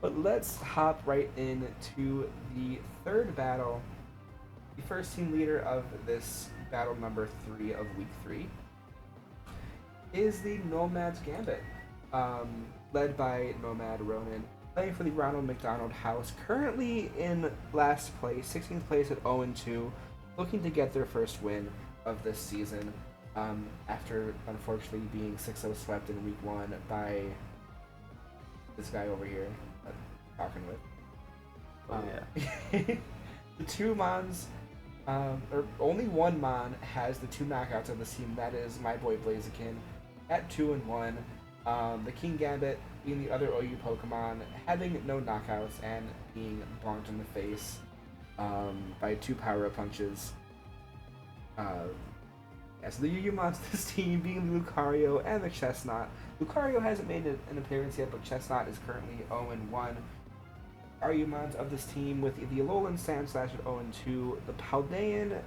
But let's hop right into the third battle. The first team leader of this battle number 3 of week 3 is the Nomad's Gambit, led by Nomad Ronan, playing for the Ronald McDonald House, currently in last place, 16th place at 0-2, looking to get their first win of this season, after unfortunately being 6-0 swept in week 1 by this guy over here that I'm talking with. Oh yeah. The two Mons, or only one Mon has the two knockouts of this team. That is my boy Blaziken at 2-1. The King Gambit being the other OU Pokemon, having no knockouts and being bonked in the face by two power up punches. So the UU Monsters team being the Lucario and the Chestnut. Lucario hasn't made an appearance yet, but Chestnut is currently 0-1. Arguments of this team with the Alolan Sandslash at 0-2, the Paldean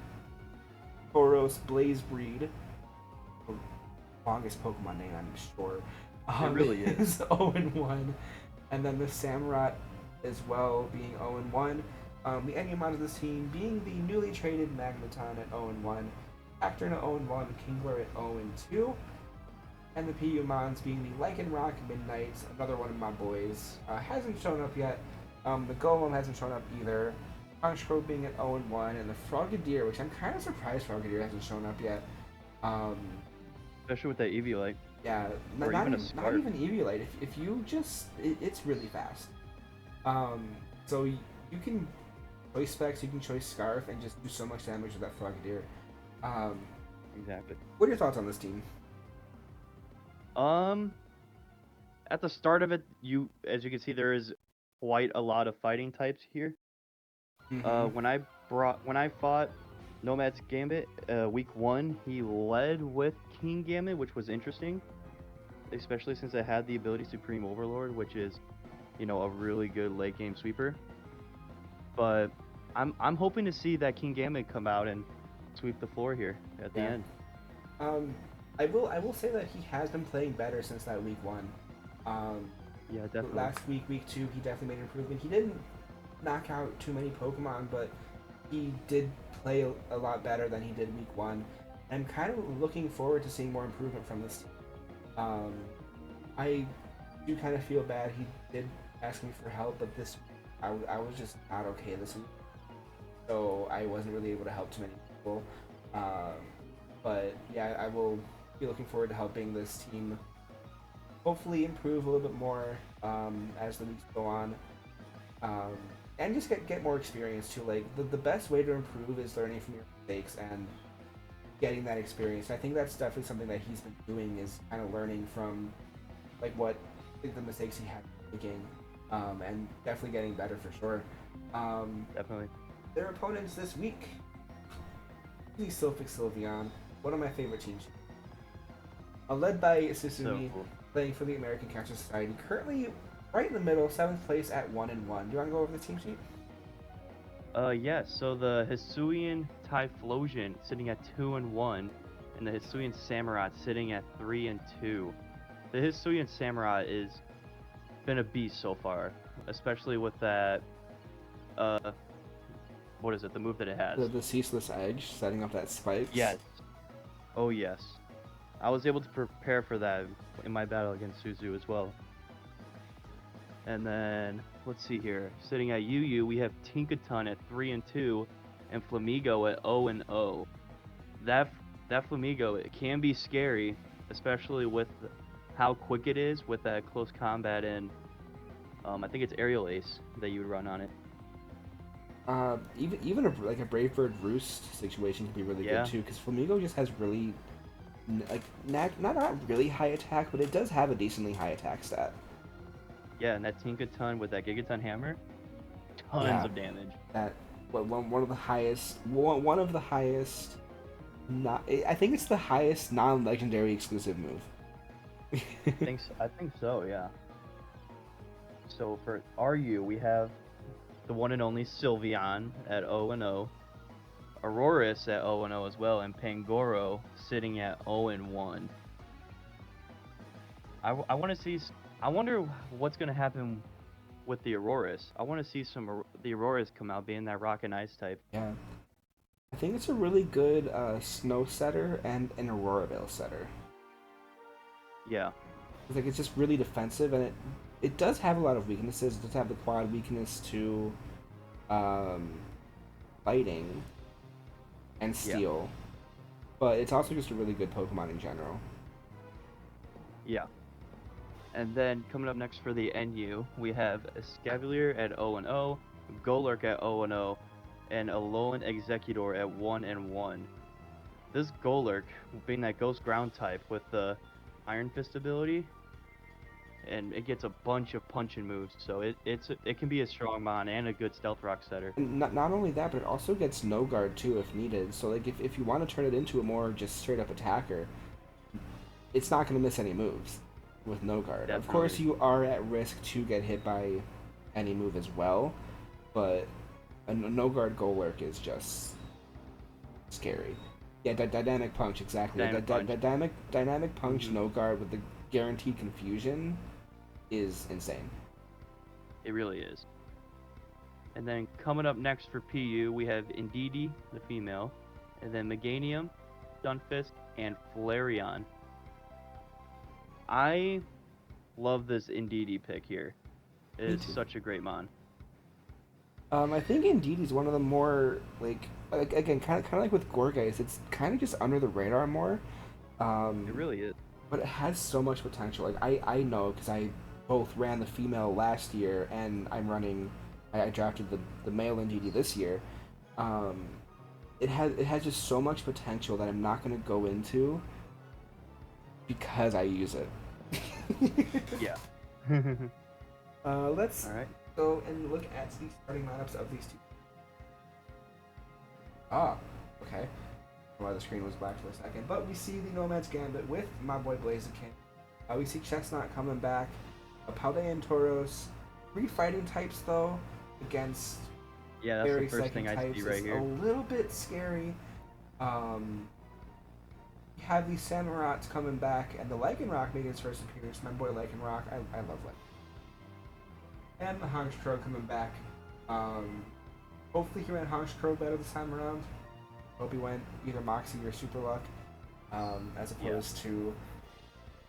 Tauros Blaze Breed, the longest Pokemon name I'm sure, It really is. 0-1, and then the Samurott as well being 0-1. The Enumon of this team being the newly traded Magneton at 0-1, Actor at 0-1, Kingler at 0-2, and the PU-Mons being the Lycanroc Midnights, another one of my boys. Hasn't shown up yet. The Golem hasn't shown up either. Honchkrow being at 0-1, and the Frogadier, which I'm kind of surprised Frogadier hasn't shown up yet. Especially with that Eviolite. Yeah, Or not even a even Scarf. Eviolite. If you just, it's really fast. So you can choice Specs, you can choice Scarf, and just do so much damage with that Frogadier. Exactly. What are your thoughts on this team? At the start of it, as you can see, there is quite a lot of fighting types here. Mm-hmm. When I fought Nomad's Gambit, week 1, he led with King Gambit, which was interesting, especially since I had the ability Supreme Overlord, which is, a really good late game sweeper. But I'm hoping to see that King Gambit come out and sweep the floor here at the end. I will say that he has been playing better since that week 1. Yeah, definitely. Last week, week 2, he definitely made an improvement. He didn't knock out too many Pokemon, but he did play a lot better than he did week 1. I'm kind of looking forward to seeing more improvement from this team. I do kind of feel bad. He did ask me for help, but I was just not okay this week, so I wasn't really able to help too many people. But yeah, I will be looking forward to helping this team hopefully improve a little bit more as the weeks go on, and just get more experience too. Like the best way to improve is learning from your mistakes and getting that experience. And I think that's definitely something that he's been doing, is kind of learning from the mistakes he had making, and definitely getting better for sure. Definitely. Their opponents this week, the Sylphic Sylveon, one of my favorite teams, led by Susumi, So cool. playing for the American Cancer Society, currently right in the middle, 7th place at 1-1. Do you want to go over the team sheet? Yes. So the Hisuian Typhlosion sitting at 2-1, and the Hisuian Samurott sitting at 3-2. The Hisuian Samurott is been a beast so far, especially with that. What is it? The move that it has. The Ceaseless Edge, setting up that spikes. Yes. Oh yes. I was able to prepare for that in my battle against Suzu as well. And then let's see here. Sitting at UU, we have Tinkaton at 3-2, and Flamigo at 0-0. That Flamigo, it can be scary, especially with how quick it is with that close combat, and I think it's Aerial Ace that you would run on it. Even a Brave Bird Roost situation can be really Yeah. good too, because Flamigo just has really not really high attack, but it does have a decently high attack stat. Yeah, and that Tinkaton with that Gigaton Hammer, tons of damage. That one of the highest, one of the highest. Not, I think it's the highest non-legendary exclusive move. I think so, yeah. So for RU, we have the one and only Sylveon at 0-0, Auroras at 0-0 as well, and Pangoro sitting at 0-1. I want to see. I wonder what's going to happen with the Auroras. I want to see the Auroras come out being that rock and ice type. Yeah. I think it's a really good snow setter and an Aurora Veil setter. Yeah. It's like it's just really defensive, and it does have a lot of weaknesses. It does have the quad weakness to um, fighting and steel, but it's also just a really good Pokemon in general. Yeah. And then coming up next for the NU, we have Escavalier at 0-0, Golurk at 0-0, and Alolan Executor at 1-1. This Golurk, being that Ghost Ground type with the Iron Fist ability, and it gets a bunch of punching moves, so it can be a strong mon and a good Stealth Rock setter. And not only that, but it also gets no guard too if needed. So like if you want to turn it into a more just straight up attacker, it's not going to miss any moves with no guard. Definitely. Of course, you are at risk to get hit by any move as well, but a no guard Golurk is just scary. Yeah, dynamic punch, exactly. Dynamic punch, no guard with the guaranteed confusion is insane. It really is. And then coming up next for PU, we have Indeedee, the female, and then Meganium, Stunfisk, and Flareon. I love this Indeedee pick here. It is such a great mon. I think Indeedee is one of the more like again kind of like with Gourgeist. It's kind of just under the radar more. It really is. But it has so much potential. Like I know because I both ran the female last year and I drafted the male Indeedee this year. It has just so much potential that I'm not going to go into because I use it. Yeah. Let's go and look at the starting lineups of these two. Okay. Why the screen was black for a second, but we see the Nomad's Gambit with my boy Blaziken. We see Chestnut coming back, Paldean Tauros, 3 fighting types though against yeah, that's very the first thing I see right here. A little bit scary. You have these Samurats coming back, and the Lycanroc making its first appearance. My boy Lycanroc, I love Lycanroc. And the Honchkrow coming back. Hopefully he ran Honchkrow better this time around. Hope he went either Moxie or Super Luck, as opposed to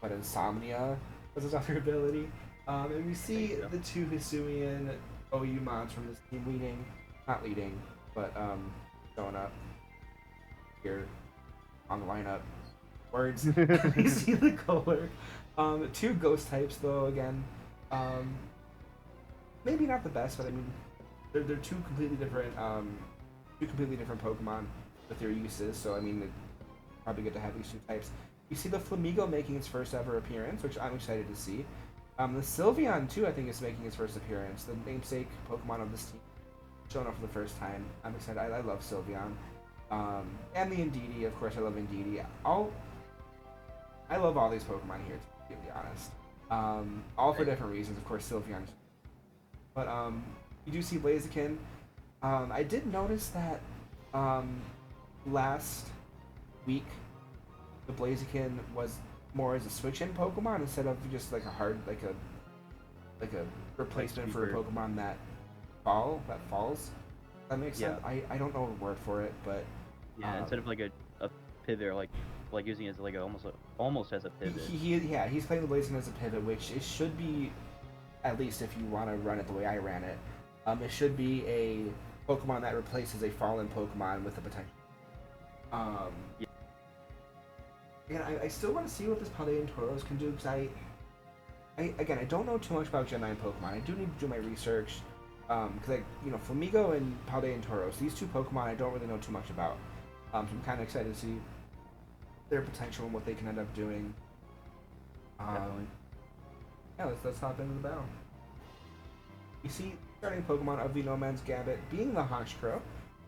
what Insomnia was his other ability. And we see the 2 Hisuian OU mods from this team not leading, but showing up here on the lineup. Words. We see the Golurk. 2 ghost types though again. Maybe not the best, but I mean they're 2 completely different Pokemon with their uses, so I mean it's probably good to have these 2 types. You see the Flamigo making its first ever appearance, which I'm excited to see. The Sylveon too, I think, is making its first appearance. The namesake Pokemon of this team showing up for the first time. I'm excited. I love Sylveon. And the Indeedee, of course, I love Indeedee. I love all these Pokemon here, to be honest. All for different reasons, of course, Sylveon. But you do see Blaziken. I did notice that last week the Blaziken was more as a switch-in Pokemon instead of just like a hard like a replacement for a Pokemon that falls. That makes sense. I don't know a word for it, but instead of like a pivot, like using it as like almost as a pivot. He's playing the Blaziken as a pivot, which it should be, at least if you want to run it the way I ran it. It should be a Pokemon that replaces a fallen Pokemon with the potential. Again, I still want to see what this Paldean Tauros can do, because I don't know too much about Gen 9 Pokemon. I do need to do my research, because Flamigo and Paldean Tauros, these 2 Pokemon I don't really know too much about. So I'm kind of excited to see their potential and what they can end up doing. Yeah, let's hop into the battle. You see, starting Pokemon of the Nomad's Gambit being the Honchkrow,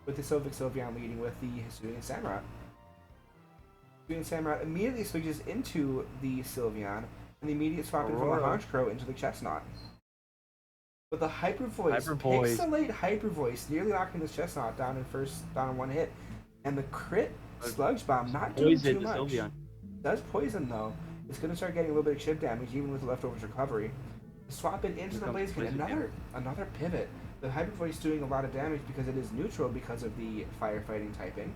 with the Sylphic leading with the Hisuian Samurott. Hisuian Samurott immediately switches into the Sylveon, and the immediate swapping from the Honchkrow into the Chestnut. With a Hyper Voice, Pixelate Hyper Voice, nearly knocking this Chestnut down in 1 hit. And the crit Sludge Bomb, not doing too much. Sylveon does poison though. It's going to start getting a little bit of chip damage, even with the leftovers recovery. Swap it into Here the comes Blaziken. Blaziken. Another pivot. The Hyper Voice doing a lot of damage because it is neutral because of the firefighting typing.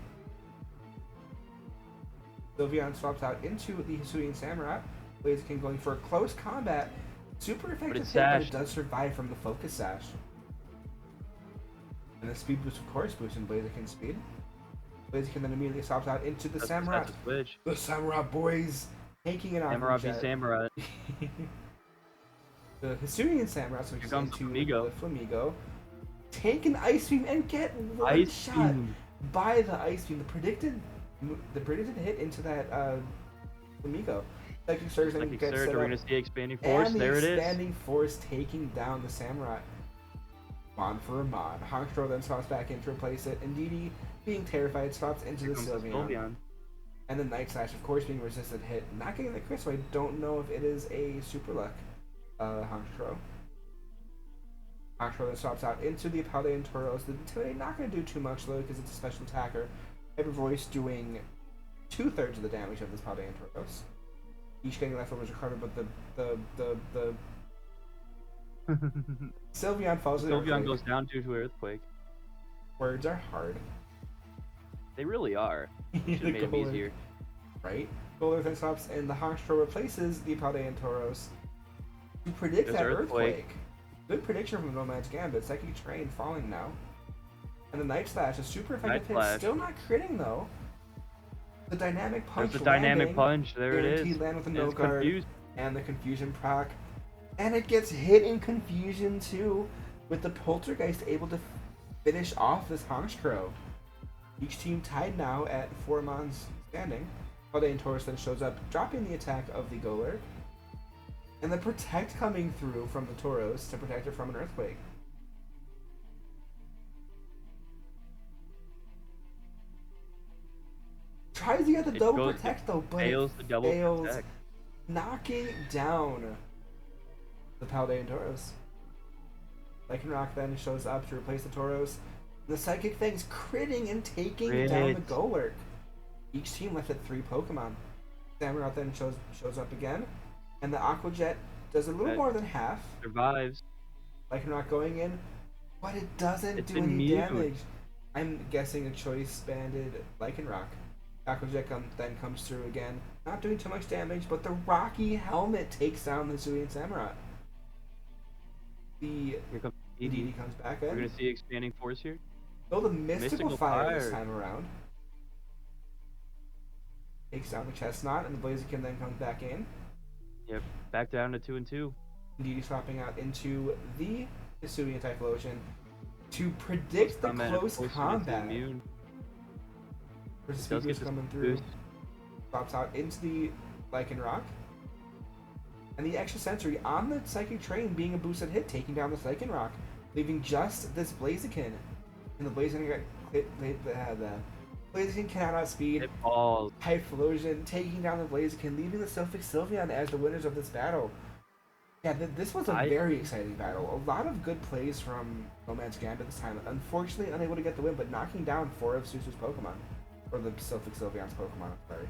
Sylveon swaps out into the Hisuian Samurott. Blaziken going for a close combat. Super effective it's hit, but it sashed. does survive from the Focus Sash. And the speed boost, of course, boosting Blaziken's speed. Blaziken then immediately swaps out into the Samurott. That's a switch. The Samurott boys taking it off. Samurott v Samurott. The Hisuian Samurott switches Here comes into Flamigo. the Flamigo. Take an Ice Beam and get one Ice shot Beam. by the Ice Beam. The predicted hit into that Flamigo. Psychic Surge then Psychic gets Surge, set we're up. gonna see Expanding Force. And the There it is. Expanding Force taking down the Samurott. Mon for a Mon. Honchkrow then swaps back in to replace it. And Didi, being terrified, swaps into Here the comes the Sylveon. Sylveon. And the Night Slash, of course, being resisted hit. Not getting the crit, so I don't know if it is a Super Luck Honchkrow. Honchkrow then swaps out into the Paldean Tauros. The Intimidate not going to do too much, though, because it's a special attacker. Hyper Voice doing 2/3 of the damage of this Paldean Tauros. Each getting leftovers recovered, but the Sylveon falls to the Sylveon earthquake. goes down due to an earthquake. Words are hard. They really are. Should The have made them Golurk, easier. right? Golurk then swaps, and the Honchkrow replaces the Paldean Tauros to predict There's that Earthquake. earthquake. Good prediction from Nomad's Gambit. Psychic Train falling now. And the Night Slash, a super effective Night hit, Slash. still not critting though. The Dynamic Punch There's the Dynamic landing, Punch. There it is. guaranteed land with a And no it's guard, confused. and the Confusion proc. And it gets hit in Confusion too, with the Poltergeist able to finish off this Honchkrow. Each team tied now at 4 Mons standing. Paldean Tauros then shows up, dropping the attack of the Golurk. And the Protect coming through from the Tauros to protect it from an Earthquake. Tries to get the It double goes- Protect though, but Fails it the double fails, protect. knocking down the Paldean Tauros. Lycanroc then shows up to replace the Tauros. The Psychic Fangs critting and taking down the Crit. Golurk. Each team left at 3 Pokemon. Samurott then shows up again, and the Aqua Jet does a little That more than half. Survives. Lycanroc going in, but it doesn't It's do any immune. damage. I'm guessing a choice banded Lycanroc. Aqua Jet then comes through again, not doing too much damage, but the Rocky Helmet takes down the Hisuian Samurott. The Here comes DD DD. comes back We're in. gonna see Expanding Force here. Oh, the Mystical Fire this Fire. time around. Takes down the Chestnut, and the Blaziken then comes back in. Yep. Back down to 2 and 2. DD swapping out into the Hisuian Typhlosion to predict the Combat, of close course, combat. Immune. Versus Does Speed get Boost the coming through. boost. Swaps out into the Lycanroc. And the extra sensory on the Psychic Train being a boosted hit, taking down the Lycanroc, leaving just this Blaziken. And the Blaziken got the Blaziken cannot outspeed. It falls. Typhlosion taking down the Blaziken, leaving the Sylphic Sylveon as the winners of this battle. Yeah, this was a very exciting battle. A lot of good plays from Nomad's Gambit this time. Unfortunately, unable to get the win, but knocking down 4 of Susu's Pokemon. Or the Sylphic Sylveon's Pokemon, I'm sorry.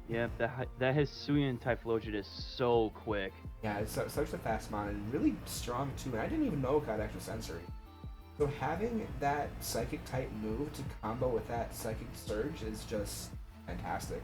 Yep, that Hisuian Typhlosion is so quick. Yeah, it's such a fast mon and really strong too. And I didn't even know it got extra sensory. So having that Psychic type move to combo with that Psychic Surge is just fantastic.